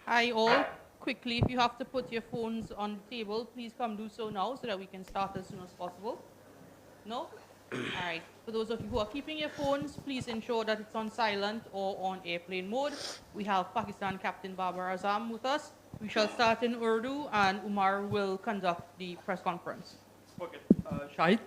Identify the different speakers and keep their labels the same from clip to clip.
Speaker 1: Hi all. Quickly, if you have to put your phones on the table, please come do so now so that we can start as soon as possible. No? All right. For those of you who are keeping your phones, please ensure that it's on silent or on airplane mode. We have Pakistan Captain Babar Azam with us. We shall start in Urdu and Umar will conduct the press conference.
Speaker 2: Okay. Shahid.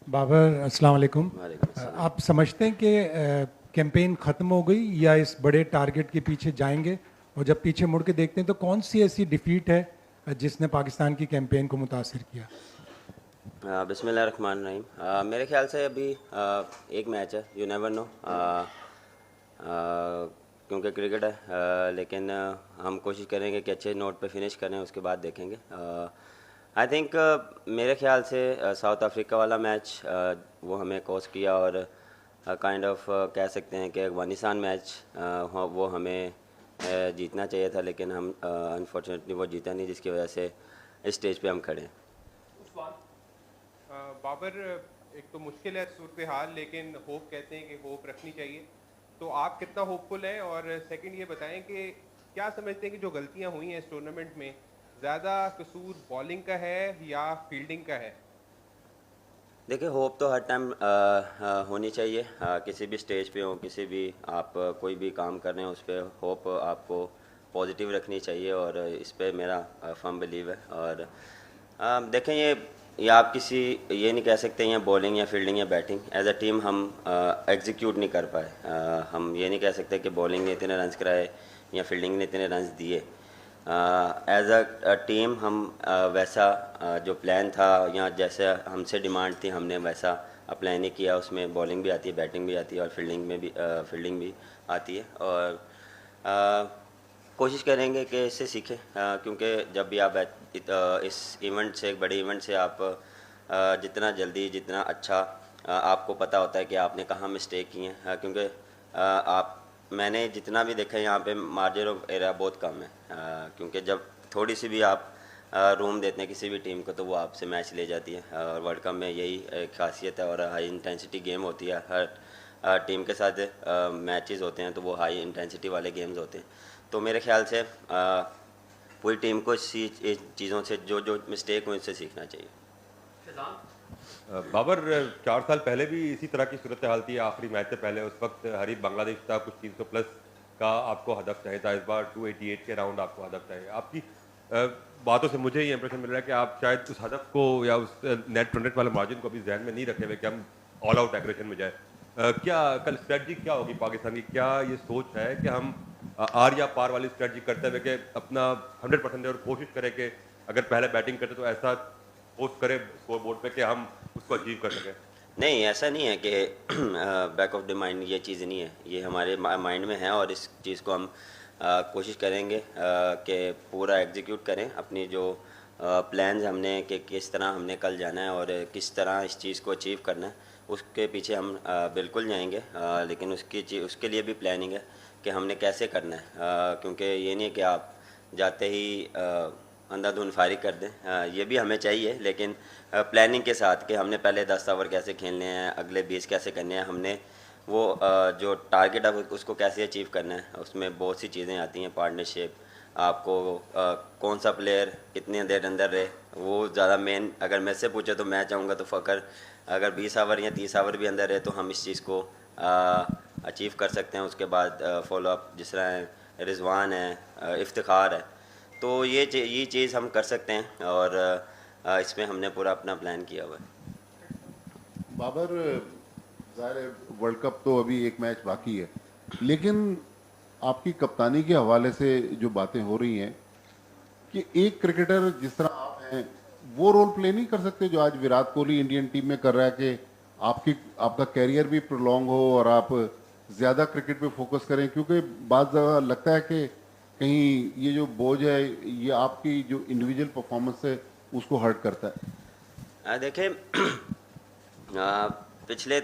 Speaker 3: Babar अस्सलाम वालेकुम।
Speaker 4: वालेकुम अस्सलाम।
Speaker 3: आप समझते हैं कि campaign ख़त्म हो गई या इस बड़े टारगेट के पीछे जाएंगे? और जब पीछे मुड़ के देखते हैं तो कौन सी ऐसी डिफीट है जिसने पाकिस्तान की कैंपेन को मुतासिर किया?
Speaker 4: बिस्मिल्लाहिर्रहमानिर्रहीम। मेरे ख्याल से अभी एक मैच है, यू नेवर नो, क्योंकि क्रिकेट है, लेकिन हम कोशिश करेंगे कि अच्छे नोट पे फिनिश करें, उसके बाद देखेंगे। आई थिंक मेरे ख्याल से साउथ अफ्रीका वाला मैच वो हमें कॉस्ट किया और काइंड ऑफ कह सकते हैं कि अफगानिस्तान मैच वो हमें जीतना चाहिए था, लेकिन हम अनफॉर्चुनेटली वो जीता नहीं, जिसकी वजह से इस स्टेज पे हम खड़े हैं।
Speaker 2: बाबर, एक तो मुश्किल है सूरत हाल, लेकिन होप कहते हैं कि होप रखनी चाहिए। तो आप कितना होपफुल हैं? और सेकंड ये बताएं कि क्या समझते हैं कि जो गलतियां हुई हैं इस टूर्नामेंट में, ज़्यादा कसूर बॉलिंग का है या फील्डिंग का है?
Speaker 4: देखिए, होप तो हर टाइम होनी चाहिए, किसी भी स्टेज पे हो, किसी भी आप कोई भी काम कर रहे हैं, उस पर होप आपको पॉजिटिव रखनी चाहिए और इस पे मेरा फर्म बिलीव है। और देखें, ये आप किसी ये नहीं कह सकते हैं बॉलिंग या फील्डिंग या बैटिंग, एज अ टीम हम एग्जीक्यूट नहीं कर पाए। हम ये नहीं कह सकते कि बॉलिंग ने इतने रन्स कराए या फील्डिंग ने इतने रन्स दिए। एज अ टीम हम वैसा जो प्लान था या जैसे हमसे डिमांड थी, हमने वैसा प्लान ही किया। उसमें बॉलिंग भी आती है, बैटिंग भी आती है और फील्डिंग भी आती है। और कोशिश करेंगे कि इससे सीखें, क्योंकि जब भी आप इस इवेंट से, एक बड़े इवेंट से आप जितना जल्दी, जितना अच्छा आपको पता होता है कि आपने कहाँ मिस्टेक की हैं, क्योंकि आप मैंने जितना भी देखा है यहाँ पे मार्जिन ऑफ एरर बहुत कम है, क्योंकि जब थोड़ी सी भी आप रूम देते हैं किसी भी टीम को तो वो आपसे मैच ले जाती है। और वर्ल्ड कप में यही एक खासियत है और हाई इंटेंसिटी गेम होती है। हर टीम के साथ मैचेस होते हैं तो वो हाई इंटेंसिटी वाले गेम्स होते हैं। तो मेरे ख्याल से पूरी टीम को इस चीज़ों से जो जो मिस्टेक हुई उससे सीखना चाहिए।
Speaker 5: बाबर, 4 साल पहले भी इसी तरह की सूरत हाल थी, आखिरी मैच से पहले। उस वक्त हरीफ बांग्लादेश था, कुछ 300 प्लस का आपको हदफ चाहिए था। इस बार 288 के राउंड आपको हदफ चाहिए। आपकी बातों से मुझे ये इंप्रेशन मिल रहा है कि आप शायद उस हदफ को या उस नेट रन रेट वाले मार्जिन को अभी जहन में नहीं रखे हुए कि हम ऑल आउट एग्रेशन में जाए। क्या कल स्ट्रेटजी क्या होगी पाकिस्तान की? क्या ये सोच है कि हम आर या पार वाली स्ट्रेटजी करते हुए कि अपना 100% और कोशिश करें कि अगर पहले बैटिंग करते तो ऐसा पोस्ट करें स्कोर बोर्ड पे कि हम उसको अचीव कर सकें?
Speaker 4: नहीं, ऐसा नहीं है कि बैक ऑफ द माइंड ये चीज़ नहीं है, ये हमारे माइंड में है और इस चीज़ को हम कोशिश करेंगे कि पूरा एग्जीक्यूट करें अपनी जो प्लान्स हमने कि किस तरह हमने कल जाना है और किस तरह इस चीज़ को अचीव करना है, उसके पीछे हम बिल्कुल जाएंगे। लेकिन उसके लिए भी प्लानिंग है कि हमने कैसे करना है, क्योंकि ये नहीं है कि आप जाते ही अंधाधुंध फारिग कर दें। ये भी हमें चाहिए, लेकिन प्लानिंग के साथ कि हमने पहले 10 ओवर कैसे खेलने हैं, अगले 20 कैसे करने हैं, हमने वो जो टारगेट है उसको कैसे अचीव करना है। उसमें बहुत सी चीज़ें आती हैं, पार्टनरशिप, आपको कौन सा प्लेयर कितनी देर अंदर रहे, वो ज़्यादा मेन। अगर मैं से पूछे तो मैं चाहूँगा तो फ़कर अगर 20 ओवर या 30 ओवर भी अंदर रहे तो हम इस चीज़ को अचीव कर सकते हैं। उसके बाद फॉलो अप जिस तरह है, रिजवान है, इफ्तिखार है, तो ये चीज़ हम कर सकते हैं और इसमें हमने पूरा अपना प्लान किया हुआ है।
Speaker 6: बाबर, ज़ाहिर है वर्ल्ड कप तो अभी एक मैच बाकी है, लेकिन आपकी कप्तानी के हवाले से जो बातें हो रही हैं कि एक क्रिकेटर जिस तरह आप हैं वो रोल प्ले नहीं कर सकते जो आज विराट कोहली इंडियन टीम में कर रहा है, कि आपका कैरियर भी प्रोलॉन्ग हो और आप ज़्यादा क्रिकेट पे फोकस करें, क्योंकि बात लगता है कि कहीं ये जो बोझ है ये आपकी जो इंडिविजुअल परफॉर्मेंस है उसको हर्ट करता है।
Speaker 4: देखें, पिछले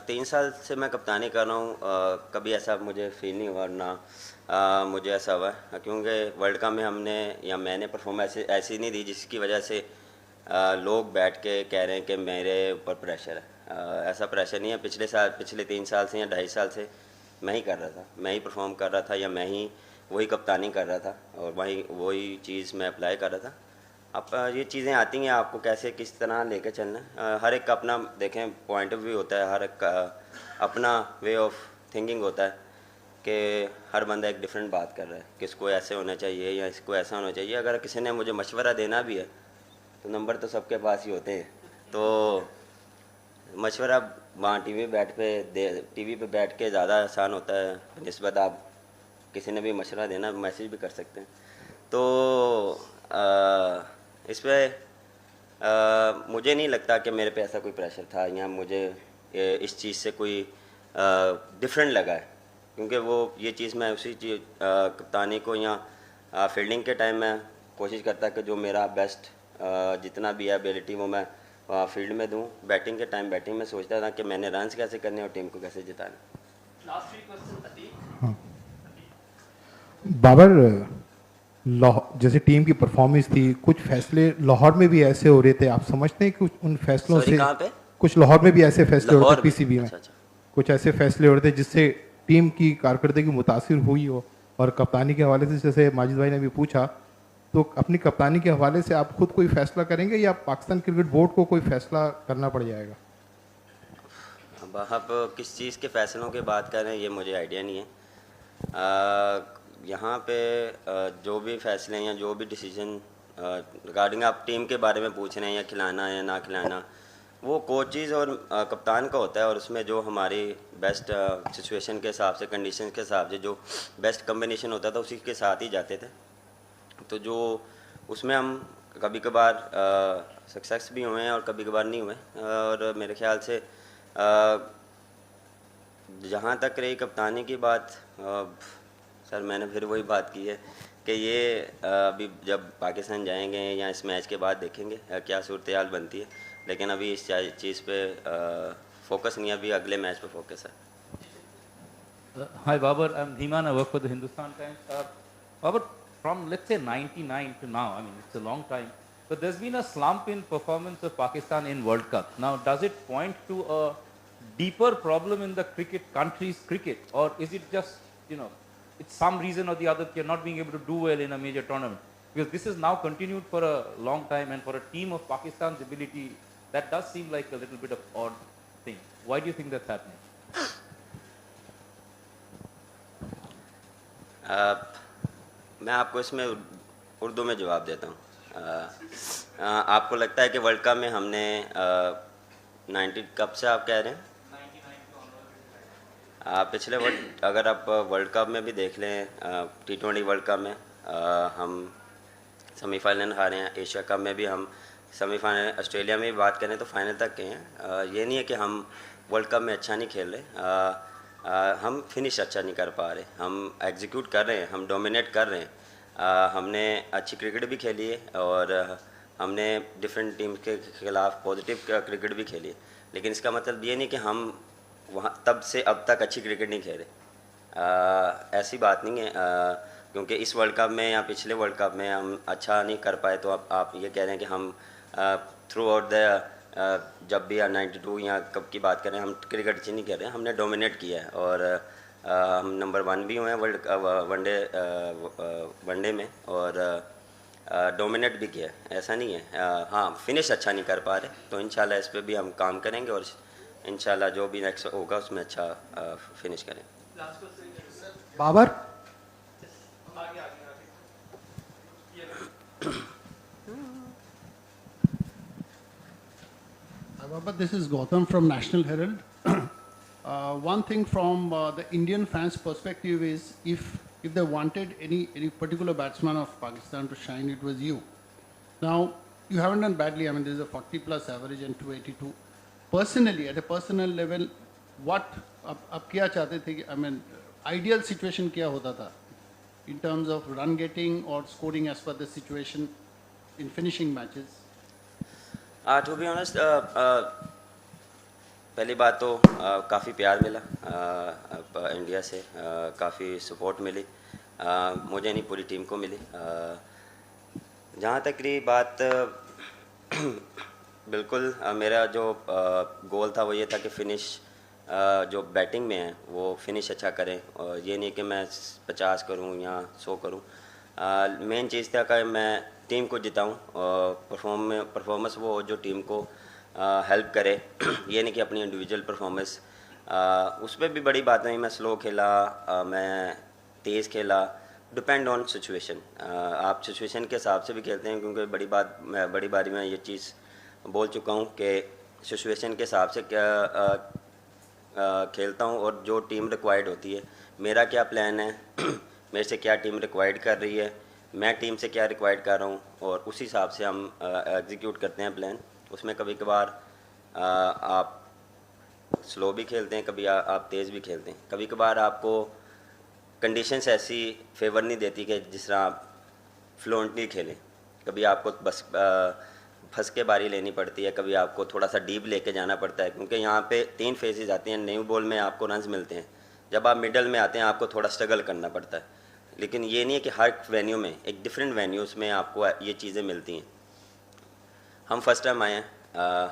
Speaker 4: 3 साल से मैं कप्तानी कर रहा हूँ, कभी ऐसा मुझे फील नहीं हुआ ना मुझे ऐसा हुआ, क्योंकि वर्ल्ड कप में हमने या मैंने परफॉर्मेंस ऐसी नहीं दी जिसकी वजह से लोग बैठ के कह रहे हैं कि मेरे ऊपर प्रेशर है। ऐसा प्रेशर नहीं है। पिछले 3 साल से या 2.5 साल से मैं ही कर रहा था, मैं ही परफॉर्म कर रहा था, या मैं ही वही कप्तानी कर रहा था और वही चीज़ मैं अप्लाई कर रहा था। अब ये चीज़ें आती हैं, आपको कैसे किस तरह लेकर चलना है। हर एक का अपना देखें पॉइंट ऑफ व्यू होता है, हर एक का अपना वे ऑफ थिंकिंग होता है कि हर बंदा एक डिफरेंट बात कर रहा है कि इसको ऐसे होना चाहिए या इसको ऐसा होना चाहिए। अगर किसी ने मुझे मशवरा देना भी है तो नंबर तो सबके पास ही होते हैं, तो मशवरा वहाँ टीवी पे बैठ के ज़्यादा आसान होता है निस्बत आप किसी ने भी मशवरा देना, मैसेज भी कर सकते हैं। तो इस पर मुझे नहीं लगता कि मेरे पे ऐसा कोई प्रेशर था या मुझे इस चीज़ से कोई डिफरेंट लगा है, क्योंकि वो ये चीज़ मैं उसी चीज़ कप्तानी को या फील्डिंग के टाइम में कोशिश करता कि जो मेरा बेस्ट जितना भी है एबिलिटी वो मैं फील्ड में दूं। बैटिंग के टाइम बैटिंग में सोचता था कि मैंने रन्स कैसे करने और टीम को कैसे जिताना।
Speaker 7: बाबर, जैसे टीम की परफॉर्मेंस थी, कुछ फैसले लाहौर में भी ऐसे हो रहे थे, आप समझते हैं कि उन फैसलों से
Speaker 4: कहाँ पे?
Speaker 7: कुछ लाहौर में भी ऐसे फैसले हो रहे थे पीसीबी में?
Speaker 4: अच्छा।
Speaker 7: कुछ ऐसे फैसले हो रहे थे जिससे टीम की कारकर्दगी मुतासिर हुई हो? और कप्तानी के हवाले से जैसे माजिद भाई ने भी पूछा, तो अपनी कप्तानी के हवाले से आप खुद कोई फैसला करेंगे या पाकिस्तान क्रिकेट बोर्ड को कोई फैसला करना पड़ जाएगा?
Speaker 4: अब आप किस चीज़ के फ़ैसलों की बात कर रहे हैं ये मुझे आइडिया नहीं है। यहाँ पे जो भी फैसले हैं या जो भी डिसीजन रिगार्डिंग आप टीम के बारे में पूछ रहे हैं या खिलाना या ना खिलाना, वो कोचेज़ और कप्तान का होता है, और उसमें जो हमारी बेस्ट सिचुएशन के हिसाब से, कंडीशन के हिसाब से जो बेस्ट कम्बिनेशन होता था उसी के साथ ही जाते थे। तो जो उसमें हम कभी कभार सक्सेस भी हुए हैं और कभी कभार नहीं हुए, और मेरे ख्याल से जहाँ तक रही कप्तानी की बात, सर मैंने फिर वही बात की है कि ये अभी जब पाकिस्तान जाएंगे या इस मैच के बाद देखेंगे क्या सूरत हाल बनती है, लेकिन अभी इस चीज़ पे फोकस नहीं है, अभी अगले मैच पे फोकस है।
Speaker 8: Hi Babar, I'm Dhiman, I work for the Hindustan Times. Babar, from let's say 99 to now, I mean it's a long time, but there's been a slump in performance of Pakistan in World Cup. Now does it point to a deeper problem in the country's cricket, or is it just, it's some reason or the other that you're not being able to do well in a major tournament? Because this is now continued for a long time, and for a team of Pakistan's ability, that does seem like a little bit of odd thing. Why do you think that's happening?
Speaker 4: मैं आपको इसमें उर्दू में जवाब देता हूँ। आपको लगता है कि वर्ल्ड कप में हमने 90 कब से आप कह रहे हैं? पिछले अगर आप वर्ल्ड कप में भी देख लें, T20 वर्ल्ड कप में हम सेमीफाइनल हारे हैं, एशिया कप में भी हम सेमीफाइनल, ऑस्ट्रेलिया में भी बात करें तो फाइनल तक गए हैं। ये नहीं है कि हम वर्ल्ड कप में अच्छा नहीं खेल रहे, हम फिनिश अच्छा नहीं कर पा रहे, हम एग्जीक्यूट कर रहे हैं, हम डोमिनेट कर रहे हैं। हमने अच्छी क्रिकेट भी खेली है और हमने डिफरेंट टीम के खिलाफ पॉजिटिव क्रिकेट भी खेली है, लेकिन इसका मतलब ये नहीं कि हम वहाँ तब से अब तक अच्छी क्रिकेट नहीं खेले। ऐसी बात नहीं है, क्योंकि इस वर्ल्ड कप में या पिछले वर्ल्ड कप में हम अच्छा नहीं कर पाए तो आप ये कह रहे हैं कि हम थ्रू आउट द जब भी 92 या कब की बात करें, हम क्रिकेट अच्छी नहीं कर रहे हैं, हमने डोमिनेट किया है और हम नंबर 1 भी हुए हैं वनडे में और डोमिनेट भी किया है, ऐसा नहीं है। हाँ, फिनिश अच्छा नहीं कर पा रहे, तो इंशाल्लाह इस पर भी हम काम करेंगे और इंशाल्लाह जो भी नेक्स्ट होगा उसमें अच्छा फिनिश करेंगे।
Speaker 9: Babar,
Speaker 10: But this is Gautam from National Herald. One thing from the Indian fans' perspective is if they wanted any particular batsman of Pakistan to shine, it was you. Now, you haven't done badly. I mean, there's a 40+ average and 282. Personally, at a personal level, what आप क्या चाहते थे? I mean, ideal situation क्या होता था in terms of run getting or scoring as per the situation in finishing matches?
Speaker 4: To be honest, पहली बात तो काफ़ी प्यार मिला इंडिया से, काफ़ी सपोर्ट मिली, मुझे नहीं पूरी टीम को मिली। जहाँ तक रही बात बिल्कुल मेरा जो गोल था वो ये था कि फिनिश जो बैटिंग में है वो फिनिश अच्छा करें, और ये नहीं कि मैं 50 करूं या 100 करूं। मेन चीज़ था कि मैं टीम को जिताऊं और परफॉर्मेंस वो हो जो टीम को हेल्प करे। ये नहीं कि अपनी इंडिविजुअल परफॉर्मेंस, उस पर भी बड़ी बात नहीं, मैं स्लो खेला, मैं तेज़ खेला, डिपेंड ऑन सिचुएशन। आप सिचुएशन के हिसाब से भी खेलते हैं, क्योंकि बड़ी बारी में ये चीज़ बोल चुका हूँ कि सिचुएशन के हिसाब से क्या खेलता हूँ, और जो टीम रिक्वायर्ड होती है, मेरा क्या प्लान है, मेरे से क्या टीम रिक्वायर्ड कर रही है, मैं टीम से क्या रिक्वायर्ड कर रहा हूँ, और उस हिसाब से हम एग्जीक्यूट करते हैं प्लान। उसमें कभी कभार आप स्लो भी खेलते हैं, कभी आप तेज़ भी खेलते हैं, कभी कभार आपको कंडीशंस ऐसी फेवर नहीं देती कि जिस तरह आप फ्लुएंटली खेलें। कभी आपको बस फंस के बारी लेनी पड़ती है, कभी आपको थोड़ा सा डीप लेके जाना पड़ता है, क्योंकि यहाँ पे 3 फेजेस आते हैं। न्यू बॉल में आपको रन्स मिलते हैं, जब आप मिडल में आते हैं आपको थोड़ा स्ट्रगल करना पड़ता है। लेकिन ये नहीं है कि हर वेन्यू में, एक डिफरेंट वेन्यूज़ में आपको ये चीज़ें मिलती हैं। हम फर्स्ट टाइम आए हैं,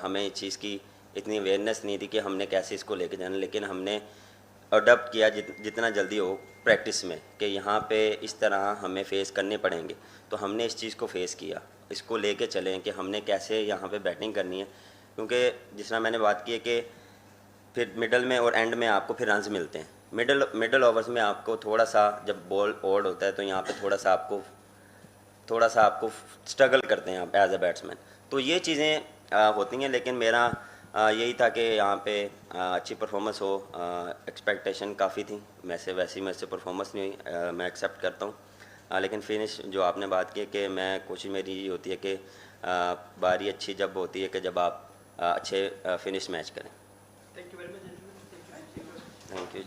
Speaker 4: हमें इस चीज़ की इतनी अवेयरनेस नहीं थी कि हमने कैसे इसको लेके जाना, लेकिन हमने अडॉप्ट किया जितना जल्दी हो प्रैक्टिस में कि यहाँ पे इस तरह हमें फ़ेस करने पड़ेंगे, तो हमने इस चीज़ को फ़ेस किया, इसको लेके चलें कि हमने कैसे यहाँ पे बैटिंग करनी है। क्योंकि जिस तरह मैंने बात की है कि फिर मिडल में और एंड में आपको फिर रन्स मिलते हैं। मिडल ओवर्स में आपको थोड़ा सा, जब बॉल ओड होता है तो यहाँ पे थोड़ा सा आपको स्ट्रगल करते हैं आप एज अ बैट्समैन। तो ये चीज़ें होती हैं, लेकिन मेरा यही था कि यहाँ पे अच्छी परफॉर्मेंस हो। एक्सपेक्टेशन काफ़ी थी, वैसी मेरे से परफॉर्मेंस नहीं हुई, मैं एक्सेप्ट करता हूँ। लेकिन फिनिश जो आपने बात की कि मैं कोशिश मेरी ये होती है कि बारी अच्छी जब होती है कि जब आप अच्छे फिनिश मैच करें।
Speaker 9: Thank you very much, gentlemen. Thank you.
Speaker 4: Thank you.